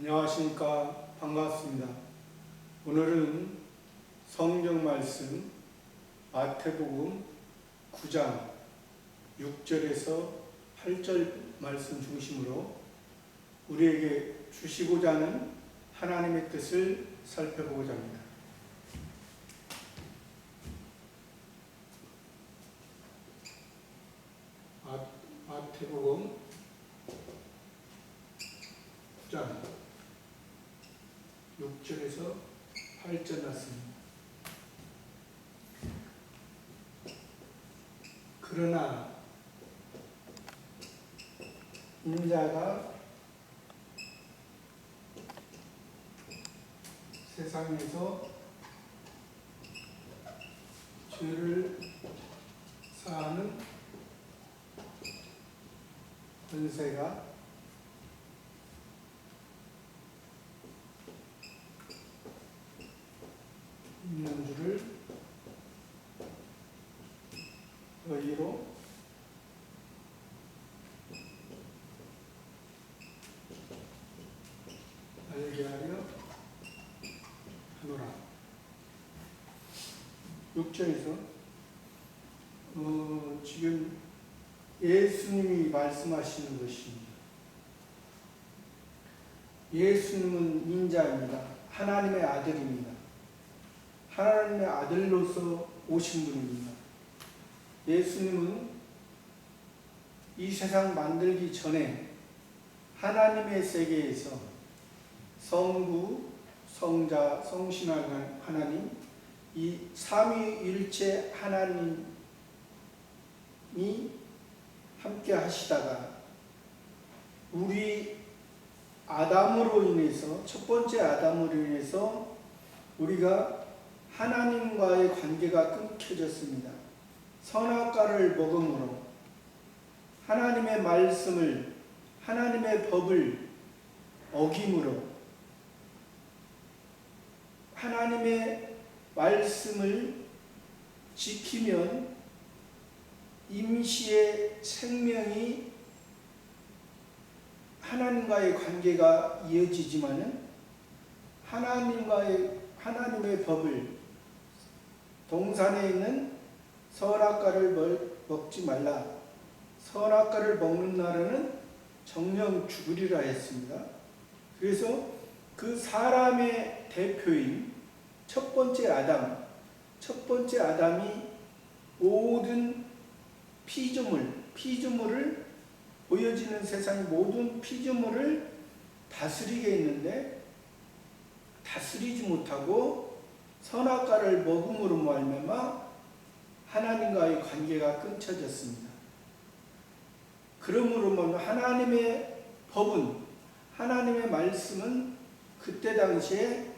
안녕하십니까. 반갑습니다. 오늘은 성경 말씀 마태복음 9장 6절에서 8절 말씀 중심으로 우리에게 주시고자 하는 하나님의 뜻을 살펴보고자 합니다. 마태복음 9장 6절에서 8절 말씀. 그러나 인자가 세상에서 죄를 사하는 권세가 있는 줄을 너희로 알게 하려 하노라. 6절에서 지금 예수님이 말씀하시는 것입니다. 예수님은 인자입니다. 하나님의 아들입니다. 하나님의 아들로서 오신 분입니다. 예수님은 이 세상 만들기 전에 하나님의 세계에서 성부, 성자, 성신하는 하나님, 이 삼위일체 하나님이 함께 하시다가 우리 아담으로 인해서, 첫 번째 아담으로 인해서 우리가 하나님과의 관계가 끊겨졌습니다. 선악과를 먹음으로 하나님의 말씀을, 하나님의 법을 어김으로 하나님의 말씀을 지키면 임시의 생명이 하나님과의 관계가 이어지지만은 하나님의 법을, 동산에 있는 선악과를 먹지 말라, 선악과를 먹는 날에는 정령 죽으리라 했습니다. 그래서 그 사람의 대표인 첫 번째 아담이 모든 피조물을, 보여지는 세상의 모든 피조물을 다스리게 했는데 다스리지 못하고 선악과를 먹음으로 말미암아 하나님과의 관계가 끊쳐졌습니다. 그러므로 하나님의 법은, 하나님의 말씀은 그때 당시에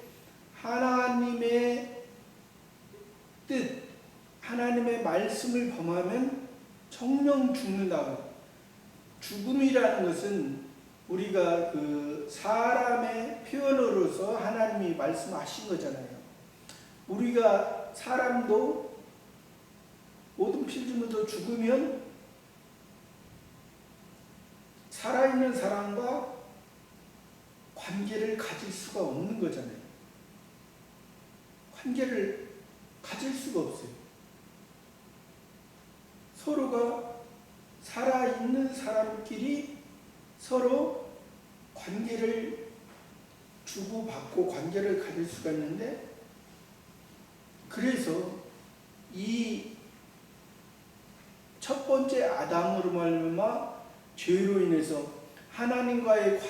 하나님의 뜻, 하나님의 말씀을 범하면 정령 죽는다고. 죽음이라는 것은 우리가 그 사람의 표현으로서 하나님이 말씀하신 거잖아요. 우리가 사람도, 모든 피조물도 죽으면 살아있는 사람과 관계를 가질 수가 없는 거잖아요. 관계를 가질 수가 없어요. 서로가 살아있는 사람끼리 서로 관계를 주고받고 관계를 가질 수가 있는데, 그래서 이 첫 번째 아담으로 말미암아 죄로 인해서 하나님과의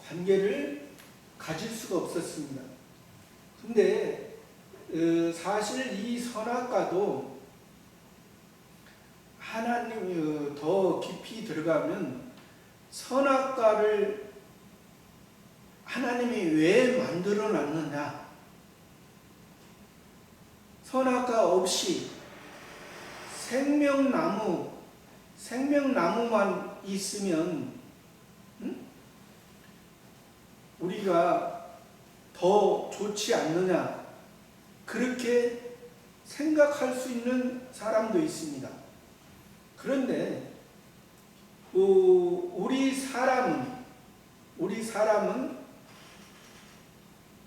관계를 가질 수가 없었습니다. 근데 사실 이 선악과도 하나님이 더 깊이 들어가면 선악과를 하나님이 왜 만들어 놨느냐, 선악과 없이 생명나무만 있으면 우리가 더 좋지 않느냐, 그렇게 생각할 수 있는 사람도 있습니다. 그런데 우리 우리 사람은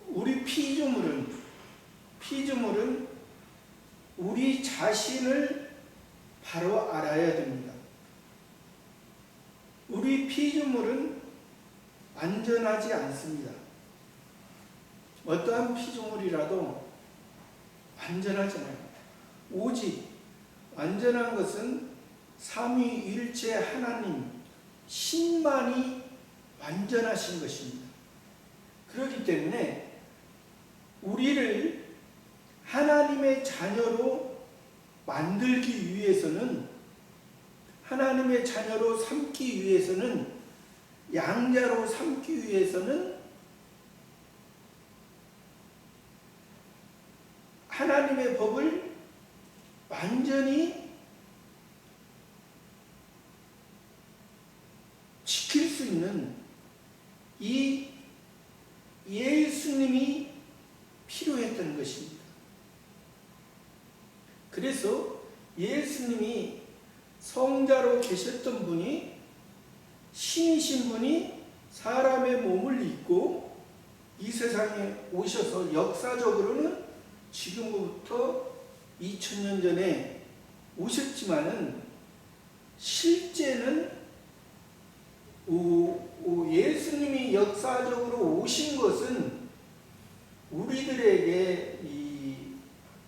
우리 피조물은 우리 자신을 바로 알아야 됩니다. 우리 피조물은 완전하지 않습니다. 어떠한 피조물이라도 완전하지 않아요. 오직 완전한 것은 삼위일체 하나님 신만이 완전하신 것입니다. 그렇기 때문에 우리를 하나님의 자녀로 만들기 위해서는, 하나님의 자녀로 삼기 위해서는, 양자로 삼기 위해서는 하나님의 법을 완전히 지킬 수 있는 이 예수님이 필요했던 것입니다. 그래서 예수님이 성자로 계셨던 분이, 신이신 분이 사람의 몸을 입고 이 세상에 오셔서 역사적으로는 지금부터 2000년 전에 오셨지만은 실제는 예수님이 역사적으로 오신 것은 우리들에게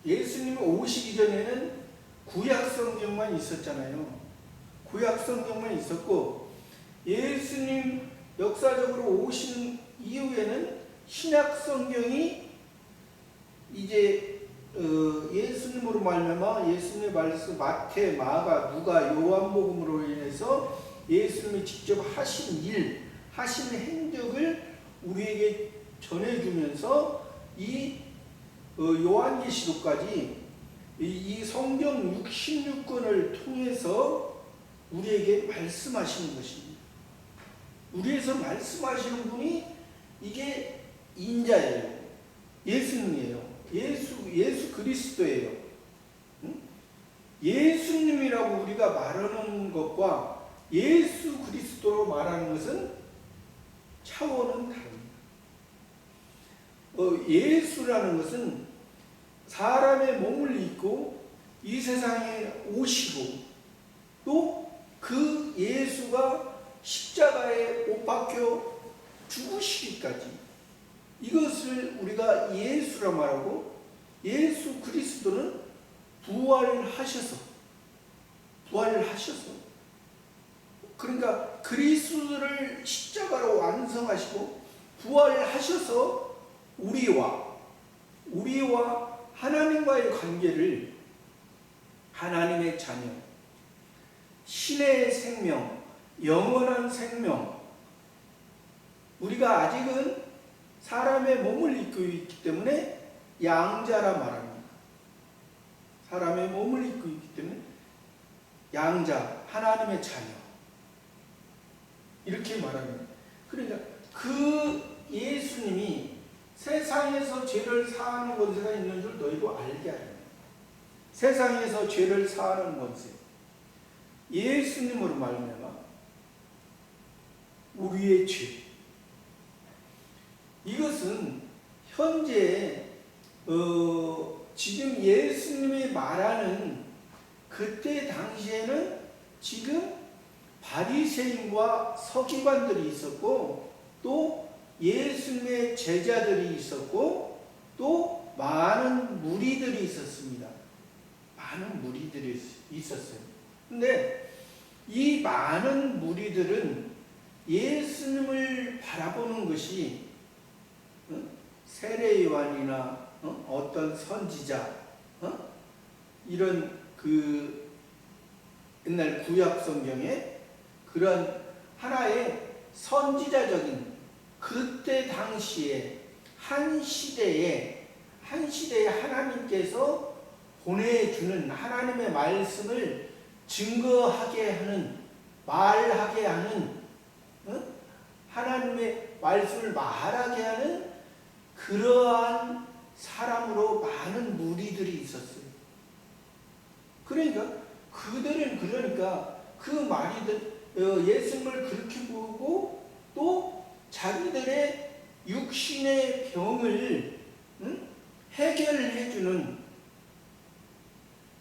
예수님이 오시기 전에는 구약 성경만 있었잖아요. 구약 성경만 있었고, 예수님 역사적으로 오신 이후에는 신약 성경이 이제 예수님으로 말미암아 예수님의 말씀 마태, 마가, 누가, 요한복음으로 인해서 예수님이 직접 하신 일, 하신 행적을 우리에게 전해주면서 이 요한계시록까지 이 성경 66권을 통해서 우리에게 말씀하시는 것입니다. 우리에서 말씀하시는 분이 이게 인자예요. 예수님이에요. 예수 그리스도예요. 예수님이라고 우리가 말하는 것과 예수 그리스도로 말하는 것은 차원은 다릅니다. 예수라는 것은 사람의 몸을 입고 이 세상에 오시고, 또 그 예수가 십자가에 못 박혀 죽으시기까지, 이것을 우리가 예수라 말하고, 예수 그리스도는 부활하셔서 그러니까 그리스도를 십자가로 완성하시고 부활하셔서 우리와 하나님과의 관계를, 하나님의 자녀, 신의 생명, 영원한 생명, 우리가 아직은 사람의 몸을 입고 있기 때문에 양자라 말합니다. 사람의 몸을 입고 있기 때문에 양자, 하나님의 자녀, 이렇게 말합니다. 그러니까 그 예수님이 세상에서 죄를 사하는 권세가 있는 줄 너희도 알게 하라. 세상에서 죄를 사하는 권세, 예수님으로 말미암아 우리의 죄, 이것은 현재 지금 예수님이 말하는 그때 당시에는 지금 바리새인과 서기관들이 있었고, 또 예수님의 제자들이 있었고, 또 많은 무리들이 있었습니다. 많은 무리들이 있었어요. 근데 이 많은 무리들은 예수님을 바라보는 것이 세례 요한이나 어떤 선지자, 이런 그 옛날 구약 성경에 그런 하나의 선지자적인, 그때 당시에 한 시대에 하나님께서 보내주는 하나님의 말씀을 증거하게 하는, 말하게 하는, 하나님의 말씀을 말하게 하는 그러한 사람으로 많은 무리들이 있었어요. 그러니까 그들은 그 말이든 예수님을 그렇게 보고 또 자기들의 육신의 병을 해결해주는,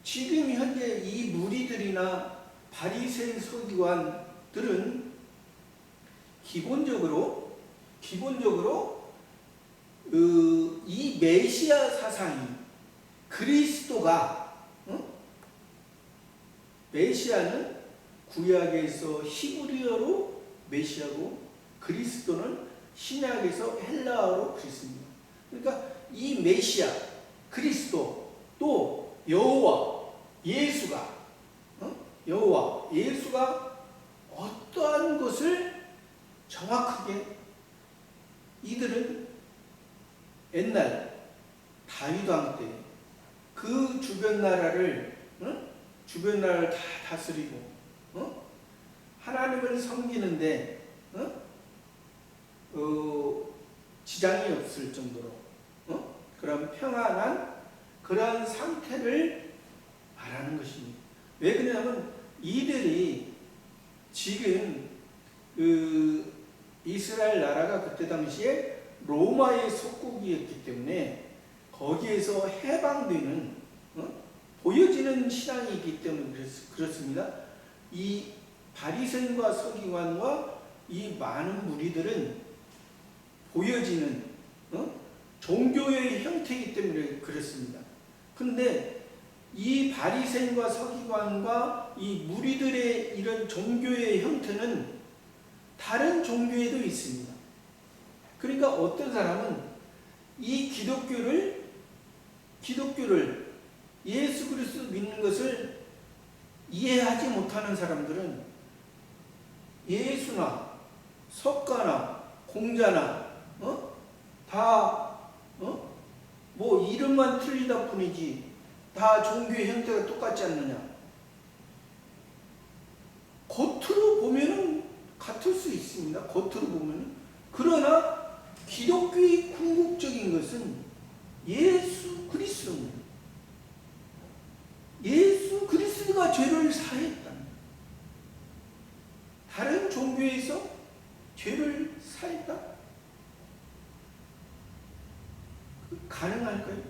지금 현재 이 무리들이나 바리새인 서기관들은 기본적으로 이 메시아 사상이, 그리스도가, 메시아는 구약에서 히브리어로 메시아고, 그리스도는 신약에서 헬라어로 그리스도입니다. 그러니까 이 메시아, 그리스도, 또 여호와, 예수가, 여호와, 예수가 어떠한 것을 정확하게, 이들은 옛날 다윗 왕 때 그 주변 나라를 다 다스리고 하나님을 섬기는데 지장이 없을 정도로 그런 평안한 그런 상태를 말하는 것입니다. 왜 그러냐면 이들이 지금 이스라엘 나라가 그때 당시에 로마의 속국이었기 때문에 거기에서 해방되는 보여지는 신앙이기 때문에 그렇습니다. 이 바리새인과 서기관과 이 많은 무리들은 보여지는 종교의 형태이기 때문에 그렇습니다. 그런데 이 바리새인과 서기관과 이 무리들의 이런 종교의 형태는 다른 종교에도 있습니다. 그러니까 어떤 사람은 이 기독교를 예수 그리스도 믿는 것을 이해하지 못하는 사람들은 예수나 석가나 공자나 뭐 이름만 틀리다 뿐이지 다 종교의 형태가 똑같지 않느냐. 겉으로 보면은 같을 수 있습니다. 겉으로 보면은. 그러나 기독교의 궁극적인 것은 예수 그리스도입니다. 예수 그리스도가 죄를 사했다. 다른 종교에서 죄를 사했다? 가능할까요?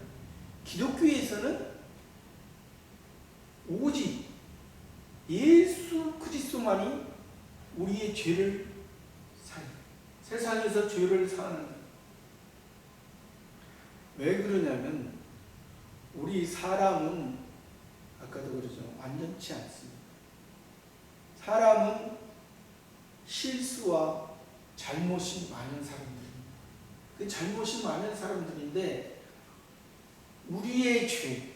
기독교에서는 오직 예수 그리스도만이 우리의 죄를 사해요. 세상에서 죄를 사하는. 왜 그러냐면 우리 사람은 아까도 그러죠. 완전치 않습니다. 사람은 실수와 잘못이 많은 사람들입니다. 그 잘못이 많은 사람들인데 우리의 죄,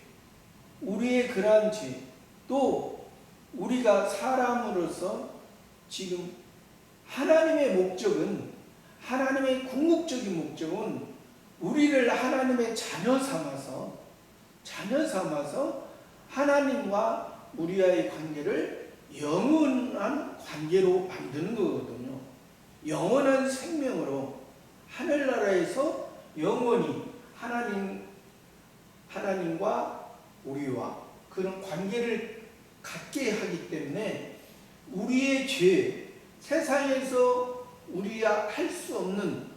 우리의 그러한 죄, 또 우리가 사람으로서 지금 하나님의 목적은, 하나님의 궁극적인 목적은 우리를 하나님의 자녀 삼아서 하나님과 우리와의 관계를 영원한 관계로 만드는 거거든요. 영원한 생명으로 하늘나라에서 영원히 하나님과 우리와 그런 관계를 갖게 하기 때문에 우리의 죄, 세상에서 우리가 할 수 없는,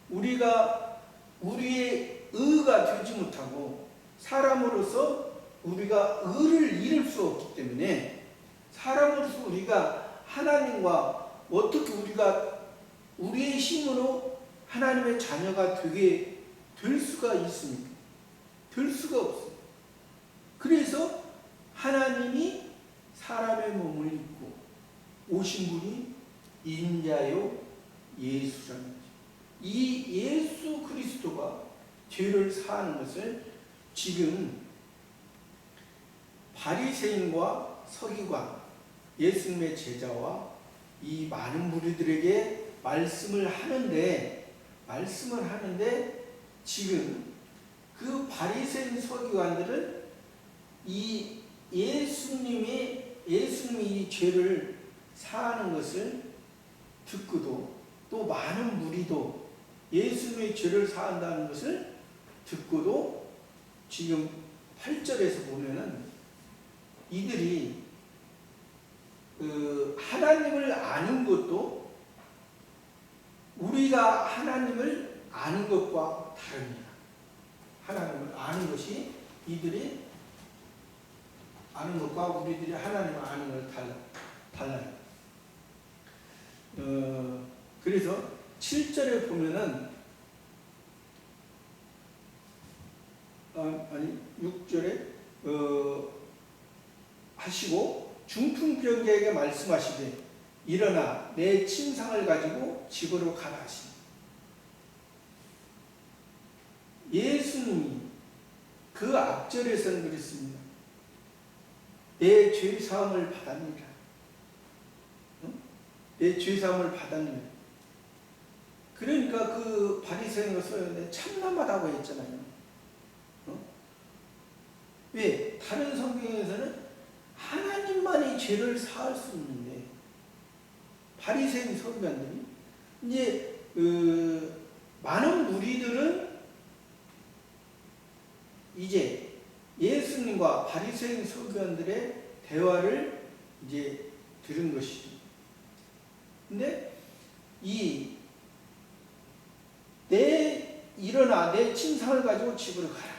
우리가 우리의 의가 되지 못하고 사람으로서 우리가 의를 이룰 수 없기 때문에 사람으로서 우리가 하나님과 어떻게 우리가 우리의 힘으로 하나님의 자녀가 되게 될 수가 있습니까? 될 수가 없어요. 그래서 하나님이 사람의 몸을 입고 오신 분이 인자요 예수라는 거죠. 이 예수 그리스도가 죄를 사하는 것을 지금 바리새인과 서기관, 예수님의 제자와 이 많은 무리들에게 말씀을 하는데 지금 그 바리새인 서기관들은 이 예수님이 이 죄를 사하는 것을 듣고도, 또 많은 무리도 예수님의 죄를 사한다는 것을 듣고도 지금 8절에서 보면은 이들이 하나님을 아는 것도 우리가 하나님을 아는 것과 다릅니다. 하나님을 아는 것이 이들이 아는 것과 우리들이 하나님을 아는 것 달라요. 그래서 7절에 보면은 6절에 하시고 중풍병자에게 말씀하시되 일어나 내 침상을 가지고 집으로 가라 하시니, 예수님이 그 앞절에서는 그랬습니다. 내 죄사함을 받았느니라. 내 죄사함을 받았느니라. 그러니까 그 바리새인과 서기관들이 참남하다고 했잖아요. 왜? 다른 성경에서는 하나님만이 죄를 사할 수 있는데 바리새인 서기관들이 이제 많은 무리들은 이제 예수님과 바리새인 서기관들의 대화를 이제 들은 것이죠. 근데 일어나 내 침상을 가지고 집으로 가라.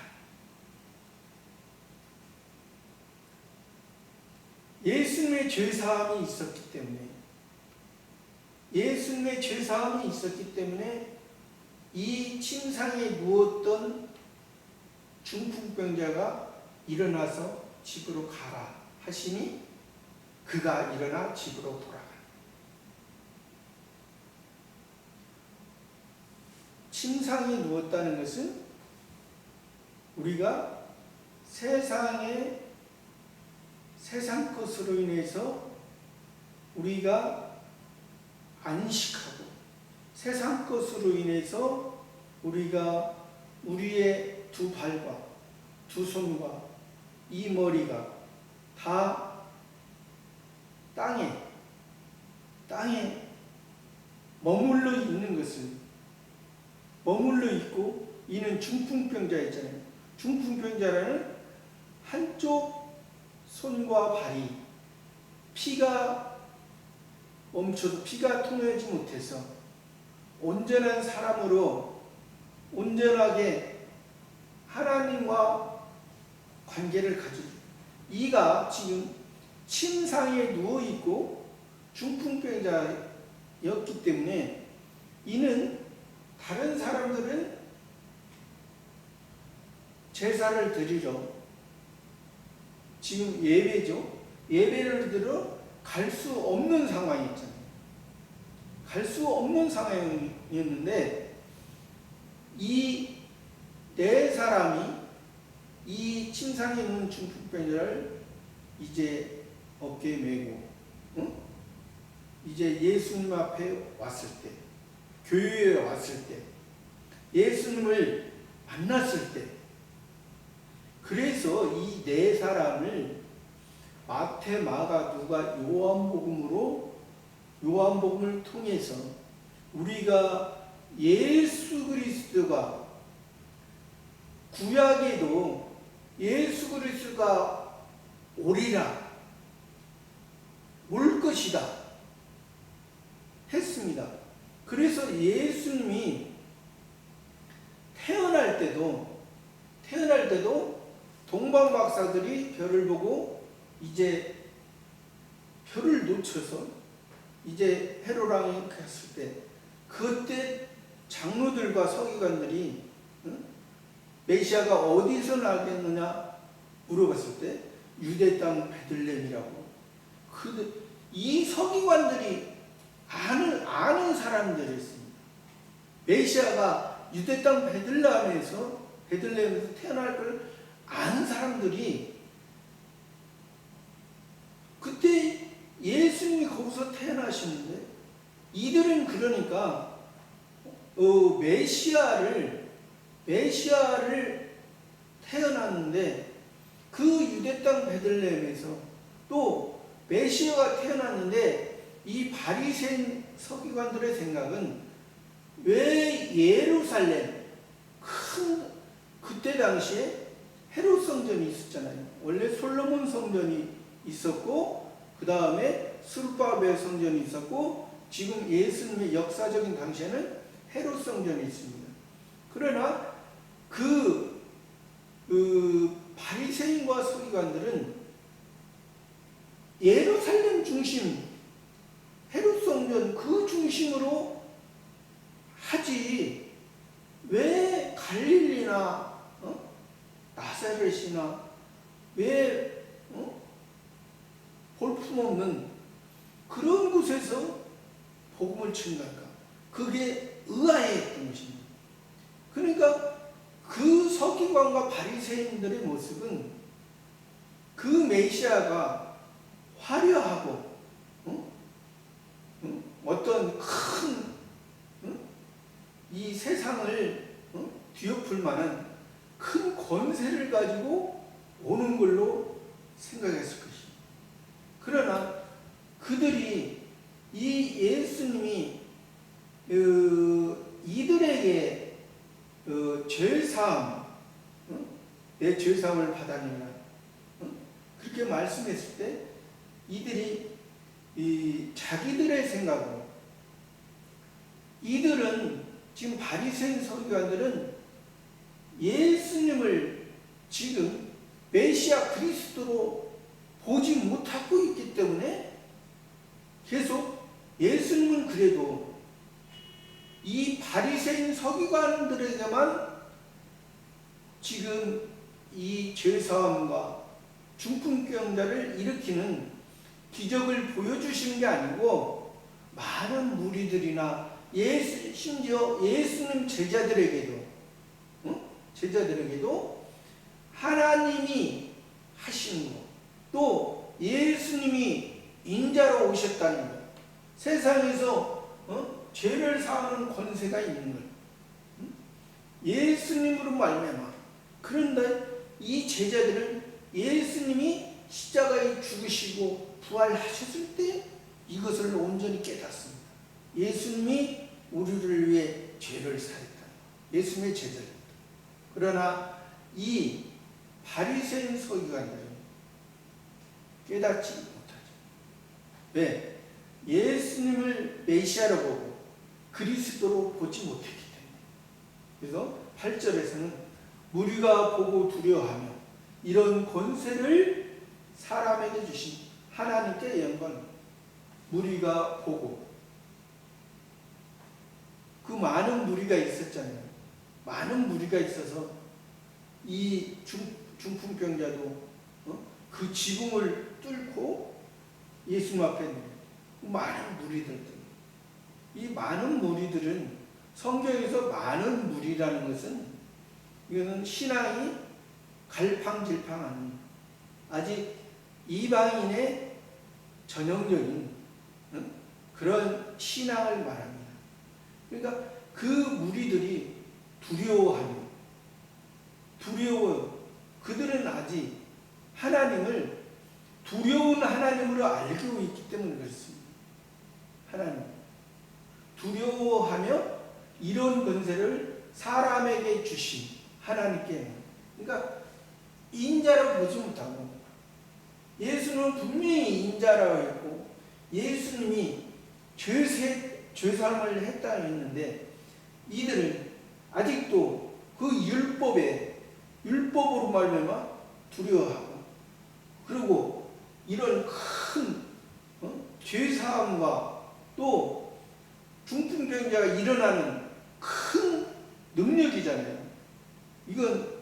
예수님의 죄사함이 있었기 때문에 이 침상에 누웠던 중풍병자가 일어나서 집으로 가라 하시니 그가 일어나 집으로 돌아가. 침상에 누웠다는 것은 우리가 세상 것으로 인해서 우리가 안식하고 세상 것으로 인해서 우리가 우리의 두 발과 두 손과 이 머리가 다 땅에 머물러 있는 것을 머물러 있고, 이는 중풍병자 있잖아요. 중풍병자라는 한쪽 손과 발이 피가 멈춰도 피가 통하지 못해서 온전한 사람으로 온전하게 하나님과 관계를 가지고, 이가 지금 침상에 누워있고 중풍병자였기 때문에 이는 다른 사람들은 제사를 드리러 지금 예배를 들어 갈 수 없는 상황이었잖아요. 갈 수 없는 상황이었는데 이 네 사람이 이 침상에 있는 중풍병자를 이제 어깨에 메고 이제 예수님 앞에 왔을 때, 교회에 왔을 때, 예수님을 만났을 때, 그래서 이 네 사람을 마태, 마가, 누가, 요한복음을 통해서 우리가 예수 그리스도가 구약에도 예수 그리스도가 오리라, 올 것이다 했습니다. 그래서 예수님이 태어날 때도 동방박사들이 별을 보고 이제 별을 놓쳐서 이제 헤로랑에 갔을 때, 그때 장로들과 서기관들이 메시아가 어디서 나겠느냐 물어봤을 때 유대 땅 베들레헴이라고. 이 서기관들이 아는 사람들이었습니다. 메시아가 유대 땅 베들레헴에서 태어날 걸 아는 사람들이, 그때 예수님이 거기서 태어나시는데 이들은 그러니까 메시아를 태어났는데 그 유대 땅 베들레헴에서 또 메시아가 태어났는데, 이 바리새인 서기관들의 생각은 왜 예루살렘 그때 당시에 헤롯 성전이 있었잖아요. 원래 솔로몬 성전이 있었고 그 다음에 스룹바벨 성전이 있었고 지금 예수님의 역사적인 당시에는 헤롯 성전이 있습니다. 그러나 그 바리새인과 서기관들은 예루살렘 중심, 헤롯 성전 그 중심으로 하지 왜 갈릴리나 나사렛이나 왜 볼품없는 그런 곳에서 복음을 전할까? 그게 의아했던 것입니다. 그러니까 그 서기관과 바리새인들의 모습은 그 메시아가 화려하고 어떤 큰 이 세상을 뒤엎을 만한 큰 권세를 가지고 오는 걸로 생각했을 것입니다. 그러나 그들이 이 예수님이 이들에게 죄사함, 내 죄사함을 받아내라 그렇게 말씀했을 때 이들이 자기들의 생각으로 이들은 지금 바리새인 서기관들은 예수님을 지금 메시아 그리스도로 보지 못하고 있기 때문에 계속 예수님은 그래도 이 바리새인 서기관들에게만 지금 이 죄사함과 중풍병자를 일으키는 기적을 보여주신 게 아니고 많은 무리들이나 심지어 예수님 제자들에게도 하나님이 하신 것, 또 예수님이 인자로 오셨다는 것, 세상에서 죄를 사하는 권세가 있는 것, 예수님으로 말미암아. 그런데 이 제자들은 예수님이 십자가에 죽으시고 부활하셨을 때 이것을 온전히 깨닫습니다. 예수님이 우리를 위해 죄를 사했다. 예수님의 제자입니다. 그러나 이 바리새인 서기관들은 깨닫지 못하죠. 왜? 예수님을 메시아로 보고 그리스도로 보지 못했기 때문에. 그래서 8절에서는 무리가 보고 두려워하며 이런 권세를 사람에게 주신 하나님께 영광. 무리가 보고 그 많은 무리가 있었잖아요. 많은 무리가 있어서 이 중풍병자도 그 지붕을 뚫고 예수님 앞에 있는 많은 무리들. 이 많은 무리들은 성경에서 많은 무리라는 것은 이거는 신앙이 갈팡질팡한 아직 이방인의 전형적인 그런 신앙을 말합니다. 그러니까 그 무리들이 두려워요. 그들은 아직 하나님을 두려운 하나님으로 알고 있기 때문에 그렇습니다. 하나님 두려워하며 이런 권세를 사람에게 주신 하나님께, 그러니까 인자라고 보지 못하고 예수는 분명히 인자라고 했고 예수님이 죄사함을 했다 했는데 이들은 아직도 그 율법으로 말미암아 두려워하고 그리고 이런 큰 죄사함과 또 중풍병자가 일어나는 큰 능력이잖아요. 이건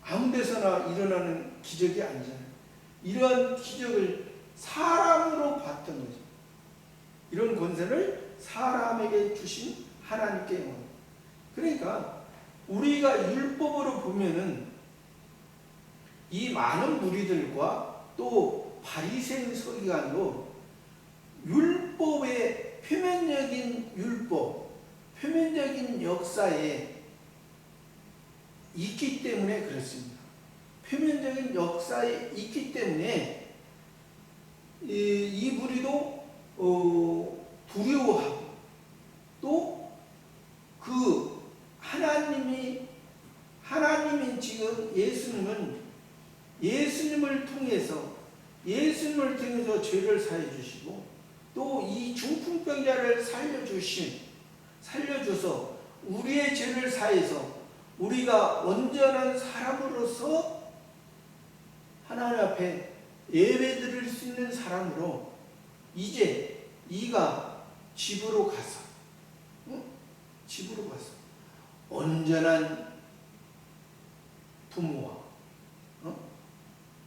아무 데서나 일어나는 기적이 아니잖아요. 이러한 기적을 사람으로 봤던 거죠. 이런 권세를 사람에게 주신 하나님께 영광. 그러니까 우리가 율법으로 보면은 이 많은 무리들과 또 바리새인 서기관도 율법의 표면적인 역사에 있기 때문에 그렇습니다. 표면적인 역사에 있기 때문에 이 무리도 두려워하고 또 그 하나님이 지금 예수님을 통해서 죄를 사해 주시고 또 이 중풍병자를 살려줘서 우리의 죄를 사해서 우리가 온전한 사람으로서 하나님 앞에 예배드릴 수 있는 사람으로 이제 이가 집으로 가서 온전한 부모와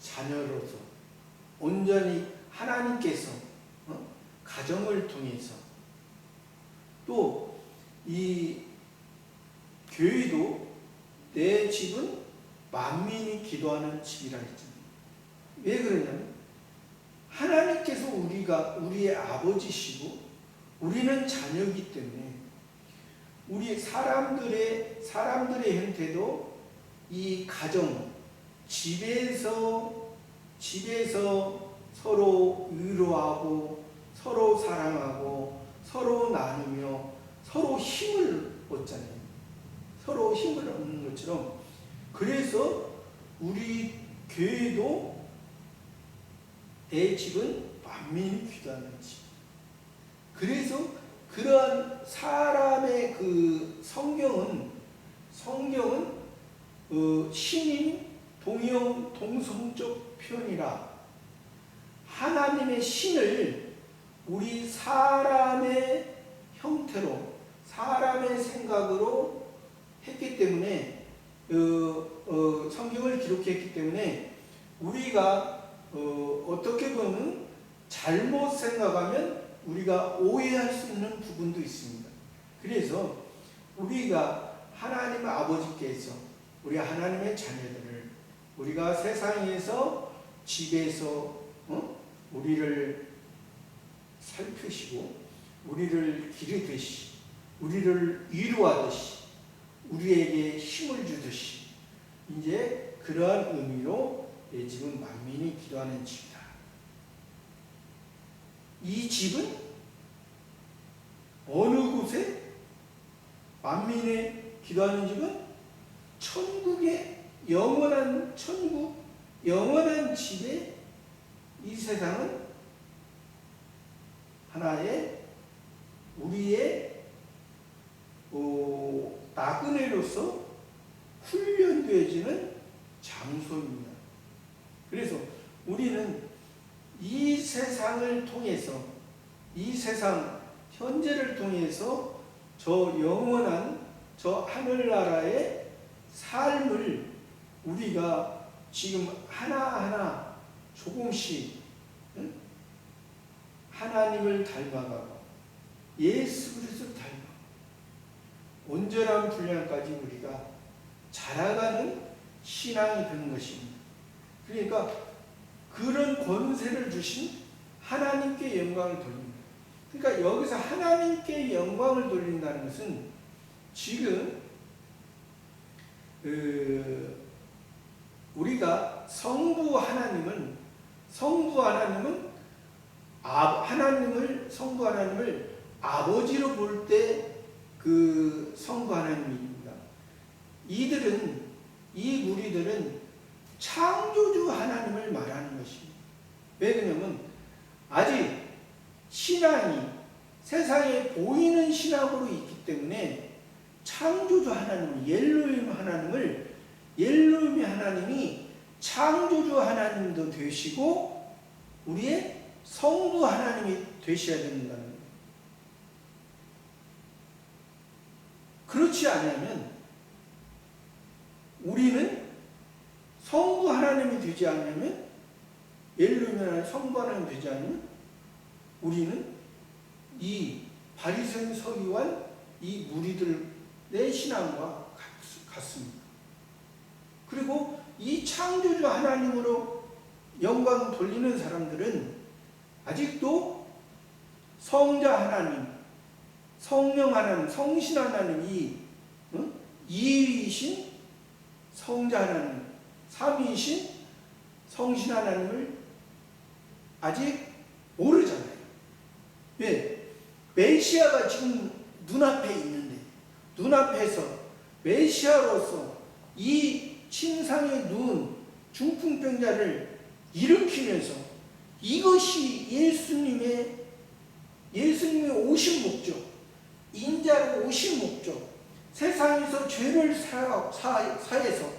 자녀로서 온전히 하나님께서 가정을 통해서 또 이 교회도 내 집은 만민이 기도하는 집이라 했잖아요. 왜 그러냐면 하나님께서 우리의 아버지시고 우리는 자녀이기 때문에 우리 사람들의 형태도 이 가정, 집에서 서로 위로하고 서로 사랑하고 서로 나누며 서로 힘을 얻잖아요. 서로 힘을 얻는 것처럼 그래서 우리 교회도 내 집은 만민이 기도하는 집. 그래서 그러한 사람의 그 성경은 신인 동형 동성적 표현이라 하나님의 신을 우리 사람의 형태로 사람의 생각으로 했기 때문에 성경을 기록했기 때문에 우리가 어떻게 보면 잘못 생각하면 우리가 오해할 수 있는 부분도 있습니다. 그래서 우리가 하나님 아버지께서 우리 하나님의 자녀들을 우리가 세상에서 집에서 우리를 살피시고 우리를 기르듯이 우리를 위로하듯이 우리에게 힘을 주듯이 이제 그러한 의미로 내 집은 만민이 기도하는 집이다. 이 집은 어느 곳에 만민이 기도하는 집은 천국의 영원한 천국 영원한 집에 이 세상은 하나의 우리의 나그네로서 훈련되어지는 장소입니다. 그래서 우리는 이 세상을 통해서 이 세상 현재를 통해서 저 영원한 저 하늘나라의 삶을 우리가 지금 하나하나 조금씩 하나님을 닮아가고 예수 그리스도를 닮아가고 온전한 분량까지 우리가 자라가는 신앙이 되는 것입니다. 그러니까 그런 권세를 주신 하나님께 영광을 돌립니다. 그러니까 여기서 하나님께 영광을 돌린다는 것은 지금 우리가 성부 하나님을 아버지로 볼 때 그 성부 하나님입니다. 이 무리들은 창조주 하나님을 말하는 것입니다. 왜 그러냐면 아직 신앙이 세상에 보이는 신앙으로 있기 때문에 창조주 하나님, 옐로힘 하나님이 창조주 하나님도 되시고 우리의 성부 하나님이 되셔야 된다는 거예요. 그렇지 않으면 우리는 성부 하나님이 되지 않으면 옐로힘 하나님, 성부 하나님이 되지 않으면 우리는 이 바리새인 서기관 이 무리들의 신앙과 같습니다. 그리고 이 창조주 하나님으로 영광 돌리는 사람들은 아직도 성자 하나님, 성령 하나님, 성신 하나님 이위이신 성자 하나님, 삼위이신 성신 하나님을 아직 모르잖아요. 왜? 메시아가 지금 눈앞에 있는데 눈앞에서 메시아로서 이 침상에 누운 중풍병자를 일으키면서 이것이 예수님의 예수님이 오신 목적, 인자로 오신 목적, 세상에서 죄를 사해서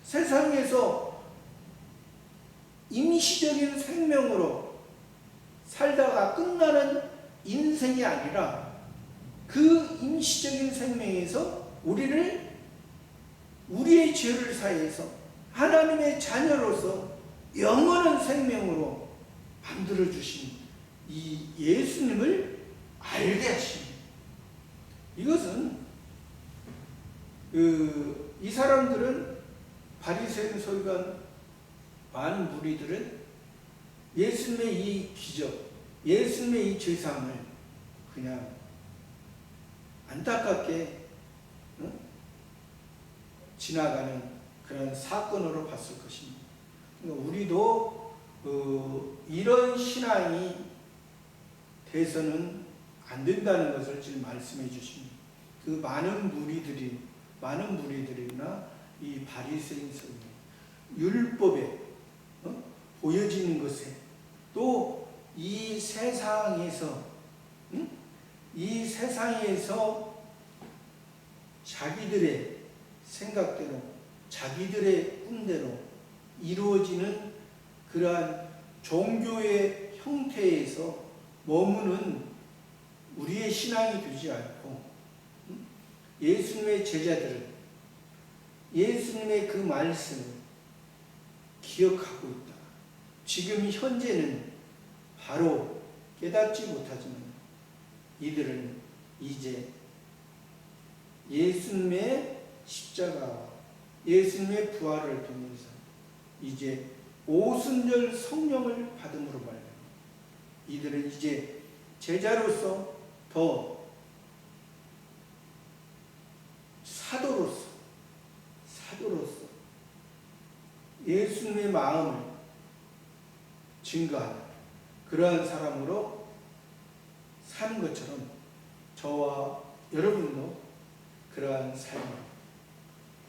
세상에서 임시적인 생명으로 살다가 끝나는 인생이 아니라 그 임시적인 생명에서 우리의 죄를 사해서 하나님의 자녀로서 영원한 생명으로 만들어주신 이 예수님을 알게 하십니다. 이것은 이 사람들은, 바리새인 서기관 많은 무리들은 예수님의 이 기적, 예수님의 이 죄사함을 그냥 안타깝게 지나가는 그런 사건으로 봤을 것입니다. 그러니까 우리도 이런 신앙이 돼서는 안 된다는 것을 지금 말씀해 주십니다. 그 많은 무리들이나 이 바리새인 서기관, 율법에 보여지는 것에, 또 이 세상에서 자기들의 생각대로, 자기들의 꿈대로 이루어지는 그러한 종교의 형태에서 머무는 우리의 신앙이 되지 않고, 예수님의 제자들은 예수님의 그 말씀을 기억하고 있다. 지금 현재는 바로 깨닫지 못하지만 이들은 이제 예수님의 십자가와 예수님의 부활을 통해서 이제 오순절 성령을 받음으로 말미암아 이들은 이제 제자로서 더 사도로서 예수님의 마음을 증거하는 그러한 사람으로 사는 것처럼 저와 여러분도 그러한 삶으로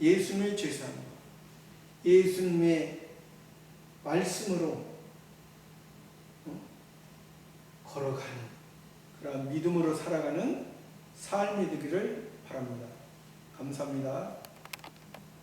예수님의 죄사함과 예수님의 말씀으로 걸어가는 그러한 믿음으로 살아가는 삶이 되기를 바랍니다. 감사합니다.